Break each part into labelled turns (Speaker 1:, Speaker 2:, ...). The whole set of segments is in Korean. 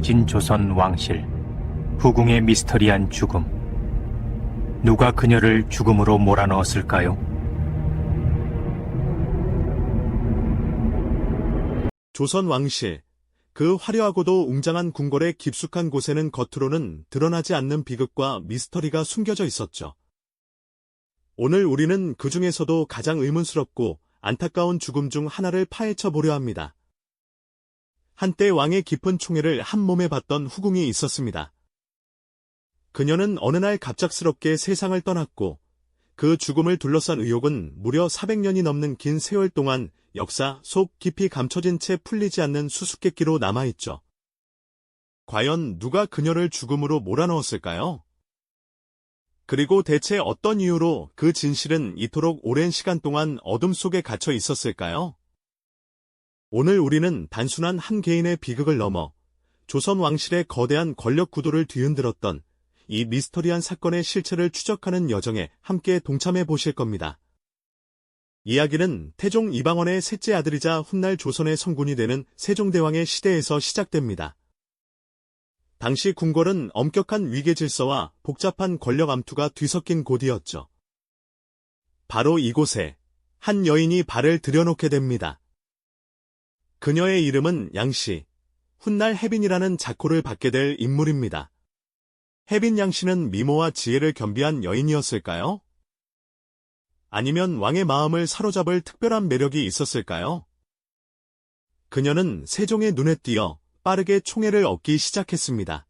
Speaker 1: 진조선 왕실, 후궁의 미스터리한 죽음. 누가 그녀를 죽음으로 몰아넣었을까요?
Speaker 2: 조선 왕실, 그 화려하고도 웅장한 궁궐의 깊숙한 곳에는 겉으로는 드러나지 않는 비극과 미스터리가 숨겨져 있었죠. 오늘 우리는 그 중에서도 가장 의문스럽고 안타까운 죽음 중 하나를 파헤쳐 보려 합니다. 한때 왕의 깊은 총애를 한 몸에 받던 후궁이 있었습니다. 그녀는 어느 날 갑작스럽게 세상을 떠났고 그 죽음을 둘러싼 의혹은 무려 400년이 넘는 긴 세월 동안 역사 속 깊이 감춰진 채 풀리지 않는 수수께끼로 남아있죠. 과연 누가 그녀를 죽음으로 몰아넣었을까요? 그리고 대체 어떤 이유로 그 진실은 이토록 오랜 시간 동안 어둠 속에 갇혀 있었을까요? 오늘 우리는 단순한 한 개인의 비극을 넘어 조선 왕실의 거대한 권력 구도를 뒤흔들었던 이 미스터리한 사건의 실체를 추적하는 여정에 함께 동참해 보실 겁니다. 이야기는 태종 이방원의 셋째 아들이자 훗날 조선의 성군이 되는 세종대왕의 시대에서 시작됩니다. 당시 궁궐은 엄격한 위계 질서와 복잡한 권력 암투가 뒤섞인 곳이었죠. 바로 이곳에 한 여인이 발을 들여놓게 됩니다. 그녀의 이름은 양씨, 훗날 혜빈이라는 자코를 받게 될 인물입니다. 혜빈 양씨는 미모와 지혜를 겸비한 여인이었을까요? 아니면 왕의 마음을 사로잡을 특별한 매력이 있었을까요? 그녀는 세종의 눈에 띄어 빠르게 총애를 얻기 시작했습니다.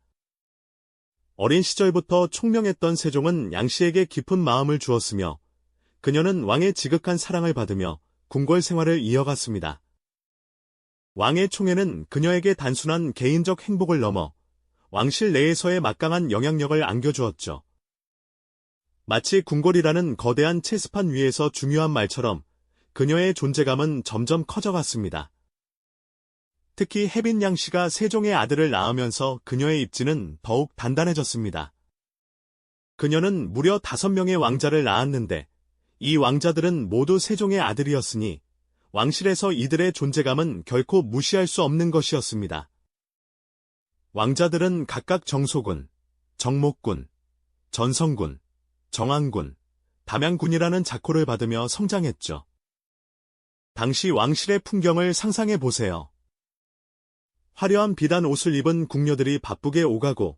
Speaker 2: 어린 시절부터 총명했던 세종은 양씨에게 깊은 마음을 주었으며 그녀는 왕의 지극한 사랑을 받으며 궁궐 생활을 이어갔습니다. 왕의 총애는 그녀에게 단순한 개인적 행복을 넘어 왕실 내에서의 막강한 영향력을 안겨주었죠. 마치 궁궐이라는 거대한 체스판 위에서 중요한 말처럼 그녀의 존재감은 점점 커져갔습니다. 특히 혜빈 양씨가 세종의 아들을 낳으면서 그녀의 입지는 더욱 단단해졌습니다. 그녀는 무려 5명의 왕자를 낳았는데 이 왕자들은 모두 세종의 아들이었으니 왕실에서 이들의 존재감은 결코 무시할 수 없는 것이었습니다. 왕자들은 각각 정소군, 정목군, 전성군, 정왕군, 담양군이라는 자코를 받으며 성장했죠. 당시 왕실의 풍경을 상상해 보세요. 화려한 비단 옷을 입은 궁녀들이 바쁘게 오가고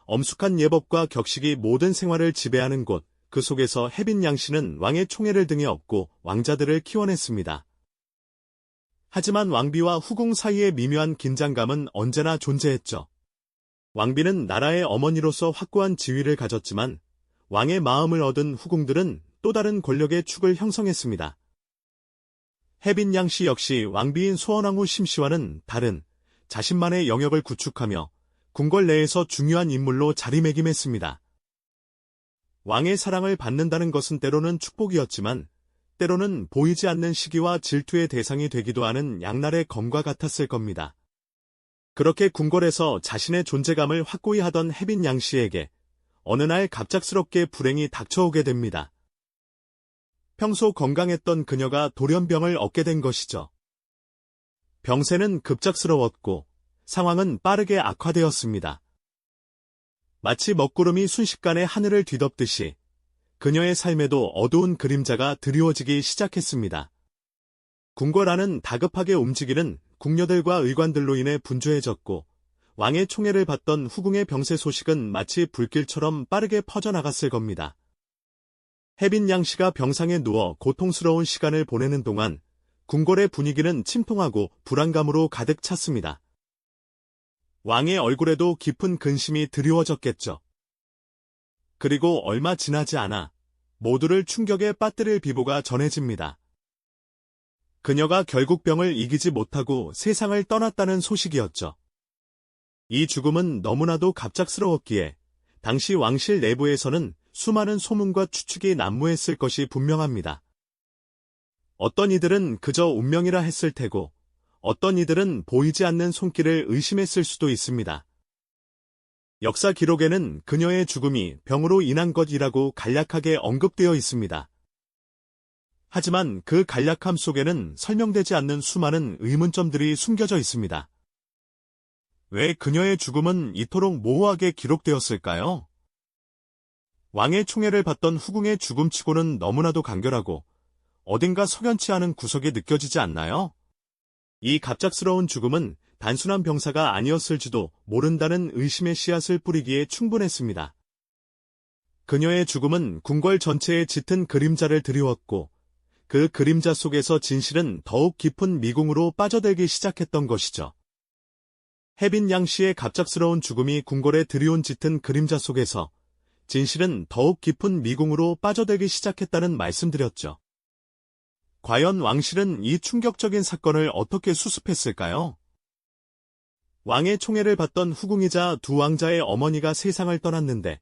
Speaker 2: 엄숙한 예법과 격식이 모든 생활을 지배하는 곳, 그 속에서 혜빈 양씨는 왕의 총애를 등에 업고 왕자들을 키워냈습니다. 하지만 왕비와 후궁 사이의 미묘한 긴장감은 언제나 존재했죠. 왕비는 나라의 어머니로서 확고한 지위를 가졌지만 왕의 마음을 얻은 후궁들은 또 다른 권력의 축을 형성했습니다. 혜빈 양씨 역시 왕비인 소원왕후 심씨와는 다른 자신만의 영역을 구축하며 궁궐 내에서 중요한 인물로 자리매김했습니다. 왕의 사랑을 받는다는 것은 때로는 축복이었지만 때로는 보이지 않는 시기와 질투의 대상이 되기도 하는 양날의 검과 같았을 겁니다. 그렇게 궁궐에서 자신의 존재감을 확고히 하던 혜빈 양씨에게 어느 날 갑작스럽게 불행이 닥쳐오게 됩니다. 평소 건강했던 그녀가 돌연병을 얻게 된 것이죠. 병세는 급작스러웠고 상황은 빠르게 악화되었습니다. 마치 먹구름이 순식간에 하늘을 뒤덮듯이 그녀의 삶에도 어두운 그림자가 드리워지기 시작했습니다. 궁궐 안은 다급하게 움직이는 궁녀들과 의관들로 인해 분주해졌고 왕의 총애를 받던 후궁의 병세 소식은 마치 불길처럼 빠르게 퍼져나갔을 겁니다. 혜빈 양씨가 병상에 누워 고통스러운 시간을 보내는 동안 궁궐의 분위기는 침통하고 불안감으로 가득 찼습니다. 왕의 얼굴에도 깊은 근심이 드리워졌겠죠. 그리고 얼마 지나지 않아 모두를 충격에 빠뜨릴 비보가 전해집니다. 그녀가 결국 병을 이기지 못하고 세상을 떠났다는 소식이었죠. 이 죽음은 너무나도 갑작스러웠기에 당시 왕실 내부에서는 수많은 소문과 추측이 난무했을 것이 분명합니다. 어떤 이들은 그저 운명이라 했을 테고 어떤 이들은 보이지 않는 손길을 의심했을 수도 있습니다. 역사 기록에는 그녀의 죽음이 병으로 인한 것이라고 간략하게 언급되어 있습니다. 하지만 그 간략함 속에는 설명되지 않는 수많은 의문점들이 숨겨져 있습니다. 왜 그녀의 죽음은 이토록 모호하게 기록되었을까요? 왕의 총애를 받던 후궁의 죽음치고는 너무나도 간결하고 어딘가 석연치 않은 구석이 느껴지지 않나요? 이 갑작스러운 죽음은 단순한 병사가 아니었을지도 모른다는 의심의 씨앗을 뿌리기에 충분했습니다. 그녀의 죽음은 궁궐 전체에 짙은 그림자를 드리웠고 그 그림자 속에서 진실은 더욱 깊은 미궁으로 빠져들기 시작했던 것이죠. 혜빈 양씨의 갑작스러운 죽음이 궁궐에 드리운 짙은 그림자 속에서 진실은 더욱 깊은 미궁으로 빠져들기 시작했다는 말씀드렸죠. 과연 왕실은 이 충격적인 사건을 어떻게 수습했을까요? 왕의 총애를 받던 후궁이자 두 왕자의 어머니가 세상을 떠났는데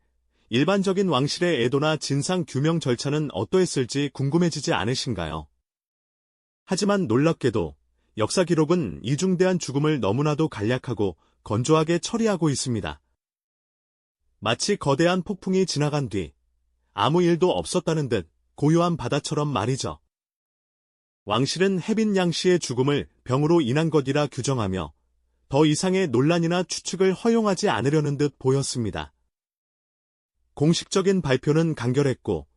Speaker 2: 일반적인 왕실의 애도나 진상 규명 절차는 어떠했을지 궁금해지지 않으신가요? 하지만 놀랍게도 역사 기록은 이중대한 죽음을 너무나도 간략하고 건조하게 처리하고 있습니다. 마치 거대한 폭풍이 지나간 뒤 아무 일도 없었다는 듯 고요한 바다처럼 말이죠. 왕실은 혜빈 양씨의 죽음을 병으로 인한 것이라 규정하며 더 이상의 논란이나 추측을 허용하지 않으려는 듯 보였습니다. 공식적인 발표는 간결했고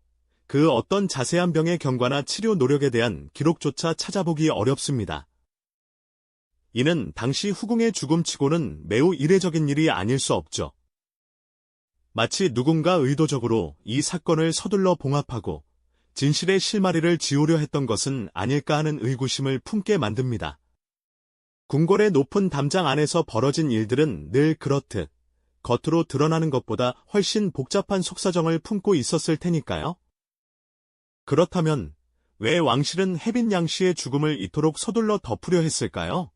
Speaker 2: 그 어떤 자세한 병의 경과나 치료 노력에 대한 기록조차 찾아보기 어렵습니다. 이는 당시 후궁의 죽음치고는 매우 이례적인 일이 아닐 수 없죠. 마치 누군가 의도적으로 이 사건을 서둘러 봉합하고 진실의 실마리를 지우려 했던 것은 아닐까 하는 의구심을 품게 만듭니다. 궁궐의 높은 담장 안에서 벌어진 일들은 늘 그렇듯 겉으로 드러나는 것보다 훨씬 복잡한 속사정을 품고 있었을 테니까요. 그렇다면 왜 왕실은 혜빈 양씨의 죽음을 이토록 서둘러 덮으려 했을까요?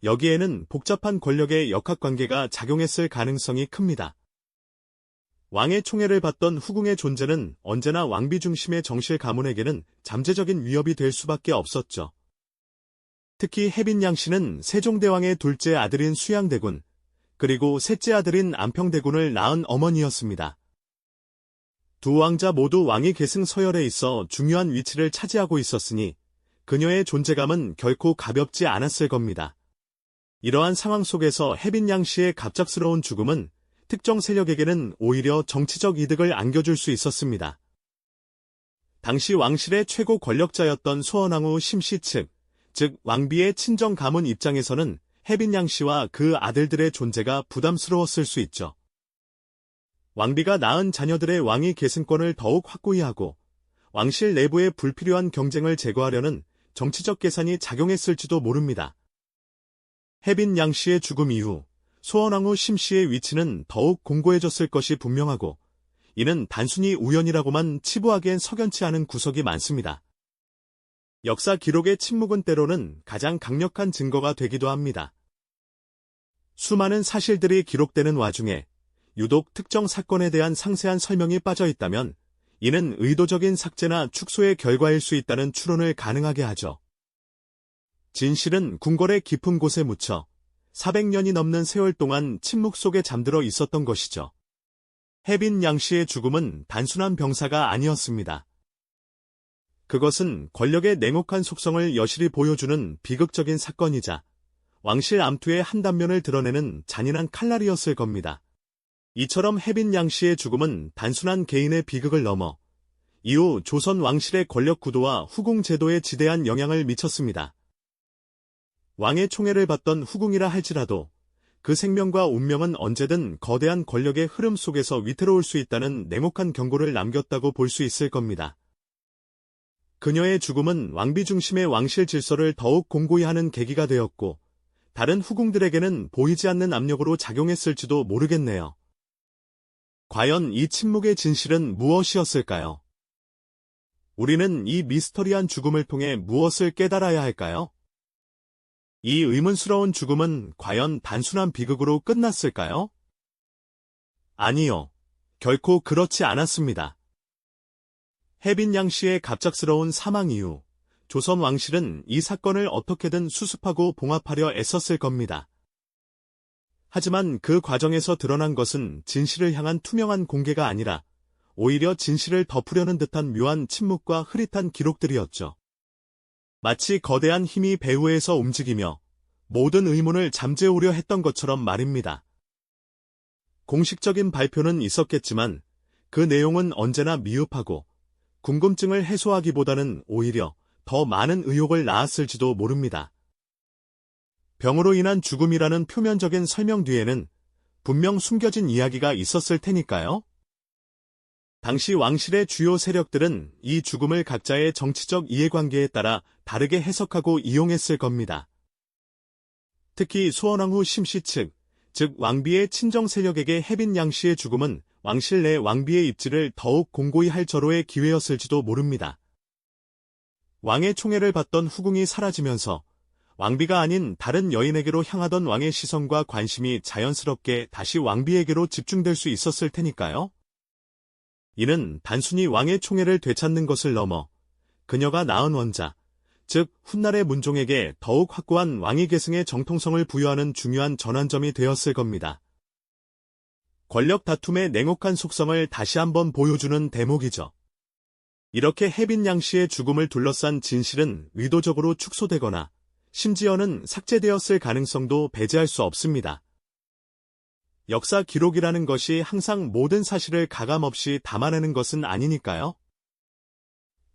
Speaker 2: 여기에는 복잡한 권력의 역학관계가 작용했을 가능성이 큽니다. 왕의 총애를 받던 후궁의 존재는 언제나 왕비 중심의 정실 가문에게는 잠재적인 위협이 될 수밖에 없었죠. 특히 혜빈 양씨는 세종대왕의 둘째 아들인 수양대군, 그리고 셋째 아들인 안평대군을 낳은 어머니였습니다. 두 왕자 모두 왕위 계승 서열에 있어 중요한 위치를 차지하고 있었으니 그녀의 존재감은 결코 가볍지 않았을 겁니다. 이러한 상황 속에서 혜빈 양씨의 갑작스러운 죽음은 특정 세력에게는 오히려 정치적 이득을 안겨줄 수 있었습니다. 당시 왕실의 최고 권력자였던 소원왕후 심씨 측, 즉 왕비의 친정 가문 입장에서는 혜빈 양씨와 그 아들들의 존재가 부담스러웠을 수 있죠. 왕비가 낳은 자녀들의 왕위 계승권을 더욱 확고히 하고 왕실 내부의 불필요한 경쟁을 제거하려는 정치적 계산이 작용했을지도 모릅니다. 혜빈 양씨의 죽음 이후 소원왕후 심씨의 위치는 더욱 공고해졌을 것이 분명하고 이는 단순히 우연이라고만 치부하기엔 석연치 않은 구석이 많습니다. 역사 기록의 침묵은 때로는 가장 강력한 증거가 되기도 합니다. 수많은 사실들이 기록되는 와중에 유독 특정 사건에 대한 상세한 설명이 빠져 있다면 이는 의도적인 삭제나 축소의 결과일 수 있다는 추론을 가능하게 하죠. 진실은 궁궐의 깊은 곳에 묻혀 400년이 넘는 세월 동안 침묵 속에 잠들어 있었던 것이죠. 혜빈 양씨의 죽음은 단순한 병사가 아니었습니다. 그것은 권력의 냉혹한 속성을 여실히 보여주는 비극적인 사건이자 왕실 암투의 한 단면을 드러내는 잔인한 칼날이었을 겁니다. 이처럼 혜빈 양씨의 죽음은 단순한 개인의 비극을 넘어 이후 조선 왕실의 권력 구도와 후궁 제도에 지대한 영향을 미쳤습니다. 왕의 총애를 받던 후궁이라 할지라도 그 생명과 운명은 언제든 거대한 권력의 흐름 속에서 위태로울 수 있다는 냉혹한 경고를 남겼다고 볼 수 있을 겁니다. 그녀의 죽음은 왕비 중심의 왕실 질서를 더욱 공고히 하는 계기가 되었고 다른 후궁들에게는 보이지 않는 압력으로 작용했을지도 모르겠네요. 과연 이 침묵의 진실은 무엇이었을까요? 우리는 이 미스터리한 죽음을 통해 무엇을 깨달아야 할까요? 이 의문스러운 죽음은 과연 단순한 비극으로 끝났을까요? 아니요. 결코 그렇지 않았습니다. 혜빈 양씨의 갑작스러운 사망 이후 조선 왕실은 이 사건을 어떻게든 수습하고 봉합하려 애썼을 겁니다. 하지만 그 과정에서 드러난 것은 진실을 향한 투명한 공개가 아니라 오히려 진실을 덮으려는 듯한 묘한 침묵과 흐릿한 기록들이었죠. 마치 거대한 힘이 배후에서 움직이며 모든 의문을 잠재우려 했던 것처럼 말입니다. 공식적인 발표는 있었겠지만 그 내용은 언제나 미흡하고 궁금증을 해소하기보다는 오히려 더 많은 의혹을 낳았을지도 모릅니다. 병으로 인한 죽음이라는 표면적인 설명 뒤에는 분명 숨겨진 이야기가 있었을 테니까요. 당시 왕실의 주요 세력들은 이 죽음을 각자의 정치적 이해관계에 따라 다르게 해석하고 이용했을 겁니다. 특히 수원왕후 심씨 측, 즉 왕비의 친정 세력에게 혜빈 양씨의 죽음은 왕실 내 왕비의 입지를 더욱 공고히 할 절호의 기회였을지도 모릅니다. 왕의 총애를 받던 후궁이 사라지면서 왕비가 아닌 다른 여인에게로 향하던 왕의 시선과 관심이 자연스럽게 다시 왕비에게로 집중될 수 있었을 테니까요. 이는 단순히 왕의 총애를 되찾는 것을 넘어 그녀가 낳은 원자, 즉 훗날의 문종에게 더욱 확고한 왕위 계승의 정통성을 부여하는 중요한 전환점이 되었을 겁니다. 권력 다툼의 냉혹한 속성을 다시 한번 보여주는 대목이죠. 이렇게 혜빈 양씨의 죽음을 둘러싼 진실은 의도적으로 축소되거나 심지어는 삭제되었을 가능성도 배제할 수 없습니다. 역사 기록이라는 것이 항상 모든 사실을 가감없이 담아내는 것은 아니니까요.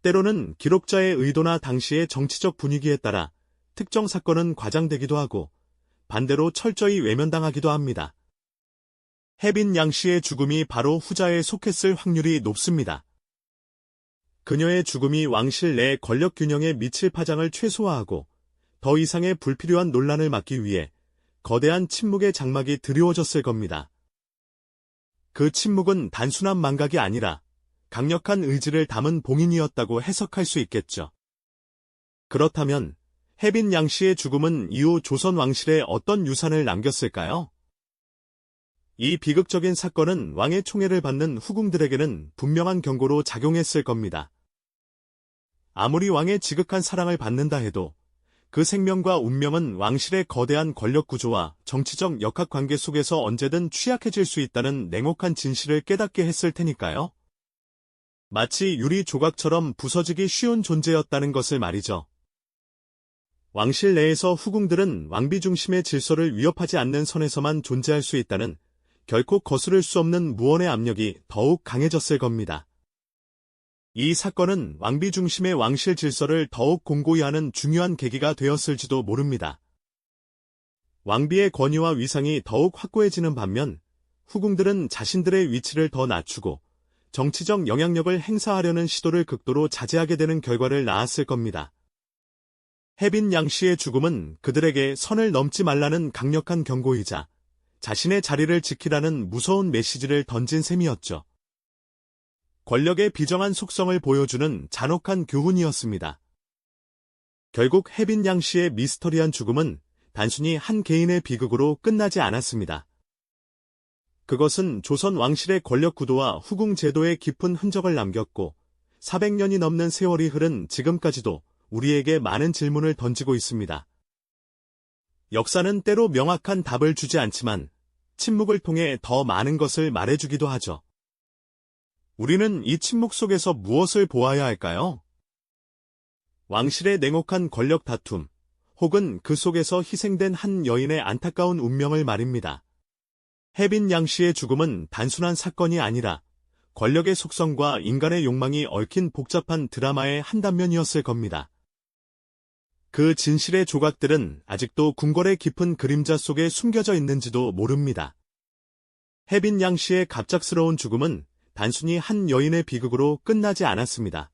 Speaker 2: 때로는 기록자의 의도나 당시의 정치적 분위기에 따라 특정 사건은 과장되기도 하고 반대로 철저히 외면당하기도 합니다. 혜빈 양씨의 죽음이 바로 후자에 속했을 확률이 높습니다. 그녀의 죽음이 왕실 내 권력 균형에 미칠 파장을 최소화하고 더 이상의 불필요한 논란을 막기 위해 거대한 침묵의 장막이 드리워졌을 겁니다. 그 침묵은 단순한 망각이 아니라 강력한 의지를 담은 봉인이었다고 해석할 수 있겠죠. 그렇다면 혜빈 양씨의 죽음은 이후 조선 왕실에 어떤 유산을 남겼을까요? 이 비극적인 사건은 왕의 총애를 받는 후궁들에게는 분명한 경고로 작용했을 겁니다. 아무리 왕의 지극한 사랑을 받는다 해도 그 생명과 운명은 왕실의 거대한 권력 구조와 정치적 역학관계 속에서 언제든 취약해질 수 있다는 냉혹한 진실을 깨닫게 했을 테니까요. 마치 유리 조각처럼 부서지기 쉬운 존재였다는 것을 말이죠. 왕실 내에서 후궁들은 왕비 중심의 질서를 위협하지 않는 선에서만 존재할 수 있다는 결코 거스를 수 없는 무언의 압력이 더욱 강해졌을 겁니다. 이 사건은 왕비 중심의 왕실 질서를 더욱 공고히 하는 중요한 계기가 되었을지도 모릅니다. 왕비의 권위와 위상이 더욱 확고해지는 반면 후궁들은 자신들의 위치를 더 낮추고 정치적 영향력을 행사하려는 시도를 극도로 자제하게 되는 결과를 낳았을 겁니다. 혜빈 양씨의 죽음은 그들에게 선을 넘지 말라는 강력한 경고이자 자신의 자리를 지키라는 무서운 메시지를 던진 셈이었죠. 권력의 비정한 속성을 보여주는 잔혹한 교훈이었습니다. 결국 혜빈 양씨의 미스터리한 죽음은 단순히 한 개인의 비극으로 끝나지 않았습니다. 그것은 조선 왕실의 권력 구도와 후궁 제도에 깊은 흔적을 남겼고 400년이 넘는 세월이 흐른 지금까지도 우리에게 많은 질문을 던지고 있습니다. 역사는 때로 명확한 답을 주지 않지만 침묵을 통해 더 많은 것을 말해주기도 하죠. 우리는 이 침묵 속에서 무엇을 보아야 할까요? 왕실의 냉혹한 권력 다툼, 혹은 그 속에서 희생된 한 여인의 안타까운 운명을 말입니다. 혜빈 양씨의 죽음은 단순한 사건이 아니라 권력의 속성과 인간의 욕망이 얽힌 복잡한 드라마의 한 단면이었을 겁니다. 그 진실의 조각들은 아직도 궁궐의 깊은 그림자 속에 숨겨져 있는지도 모릅니다. 혜빈 양씨의 갑작스러운 죽음은 단순히 한 여인의 비극으로 끝나지 않았습니다.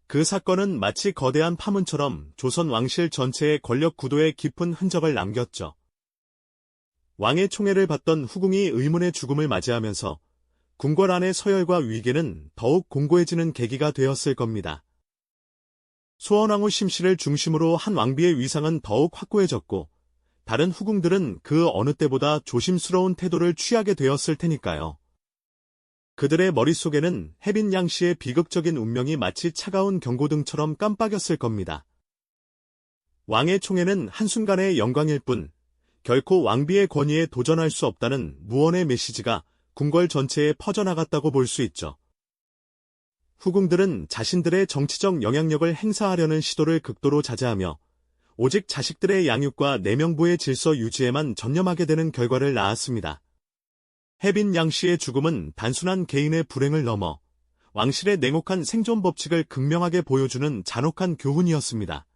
Speaker 2: 그 사건은 마치 거대한 파문처럼 조선 왕실 전체의 권력 구도에 깊은 흔적을 남겼죠. 왕의 총애를 받던 후궁이 의문의 죽음을 맞이하면서 궁궐 안의 서열과 위계는 더욱 공고해지는 계기가 되었을 겁니다. 수원왕후 심씨를 중심으로 한 왕비의 위상은 더욱 확고해졌고 다른 후궁들은 그 어느 때보다 조심스러운 태도를 취하게 되었을 테니까요. 그들의 머릿속에는 혜빈 양씨의 비극적인 운명이 마치 차가운 경고등처럼 깜빡였을 겁니다. 왕의 총애는 한순간의 영광일 뿐 결코 왕비의 권위에 도전할 수 없다는 무언의 메시지가 궁궐 전체에 퍼져나갔다고 볼 수 있죠. 후궁들은 자신들의 정치적 영향력을 행사하려는 시도를 극도로 자제하며 오직 자식들의 양육과 내명부의 질서 유지에만 전념하게 되는 결과를 낳았습니다. 해빈 양 씨의 죽음은 단순한 개인의 불행을 넘어 왕실의 냉혹한 생존 법칙을 극명하게 보여주는 잔혹한 교훈이었습니다.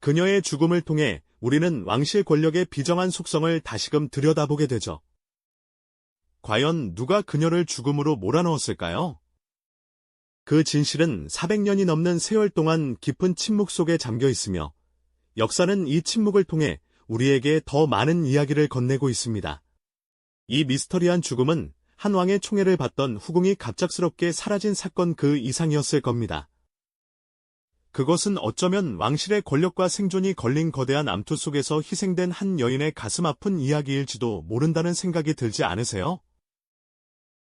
Speaker 2: 그녀의 죽음을 통해 우리는 왕실 권력의 비정한 속성을 다시금 들여다보게 되죠. 과연 누가 그녀를 죽음으로 몰아넣었을까요? 그 진실은 400년이 넘는 세월 동안 깊은 침묵 속에 잠겨 있으며 역사는 이 침묵을 통해 우리에게 더 많은 이야기를 건네고 있습니다. 이 미스터리한 죽음은 한 왕의 총애를 받던 후궁이 갑작스럽게 사라진 사건 그 이상이었을 겁니다. 그것은 어쩌면 왕실의 권력과 생존이 걸린 거대한 암투 속에서 희생된 한 여인의 가슴 아픈 이야기일지도 모른다는 생각이 들지 않으세요?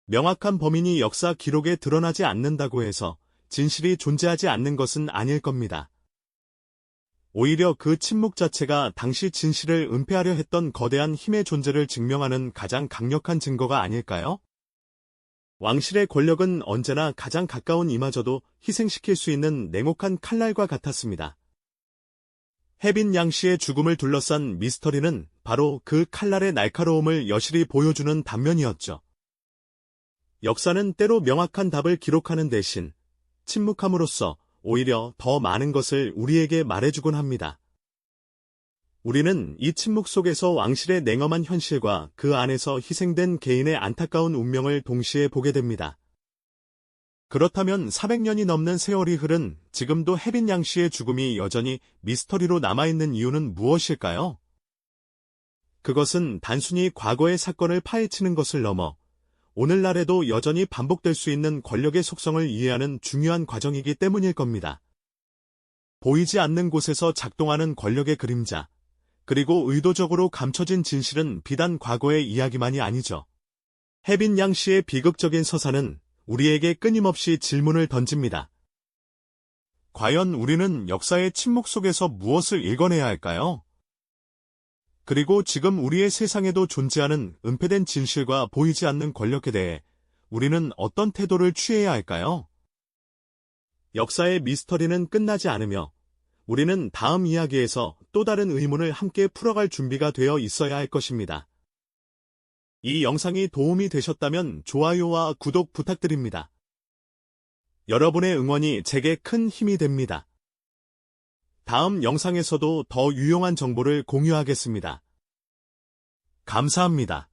Speaker 2: 명확한 범인이 역사 기록에 드러나지 않는다고 해서 진실이 존재하지 않는 것은 아닐 겁니다. 오히려 그 침묵 자체가 당시 진실을 은폐하려 했던 거대한 힘의 존재를 증명하는 가장 강력한 증거가 아닐까요? 왕실의 권력은 언제나 가장 가까운 이마저도 희생시킬 수 있는 냉혹한 칼날과 같았습니다. 해빈 양 씨의 죽음을 둘러싼 미스터리는 바로 그 칼날의 날카로움을 여실히 보여주는 단면이었죠. 역사는 때로 명확한 답을 기록하는 대신 침묵함으로써 오히려 더 많은 것을 우리에게 말해주곤 합니다. 우리는 이 침묵 속에서 왕실의 냉엄한 현실과 그 안에서 희생된 개인의 안타까운 운명을 동시에 보게 됩니다. 그렇다면 400년이 넘는 세월이 흐른 지금도 해빈 양 씨의 죽음이 여전히 미스터리로 남아있는 이유는 무엇일까요? 그것은 단순히 과거의 사건을 파헤치는 것을 넘어 오늘날에도 여전히 반복될 수 있는 권력의 속성을 이해하는 중요한 과정이기 때문일 겁니다. 보이지 않는 곳에서 작동하는 권력의 그림자, 그리고 의도적으로 감춰진 진실은 비단 과거의 이야기만이 아니죠. 해빈 양 씨의 비극적인 서사는 우리에게 끊임없이 질문을 던집니다. 과연 우리는 역사의 침묵 속에서 무엇을 읽어내야 할까요? 그리고 지금 우리의 세상에도 존재하는 은폐된 진실과 보이지 않는 권력에 대해 우리는 어떤 태도를 취해야 할까요? 역사의 미스터리는 끝나지 않으며 우리는 다음 이야기에서 또 다른 의문을 함께 풀어갈 준비가 되어 있어야 할 것입니다. 이 영상이 도움이 되셨다면 좋아요와 구독 부탁드립니다. 여러분의 응원이 제게 큰 힘이 됩니다. 다음 영상에서도 더 유용한 정보를 공유하겠습니다. 감사합니다.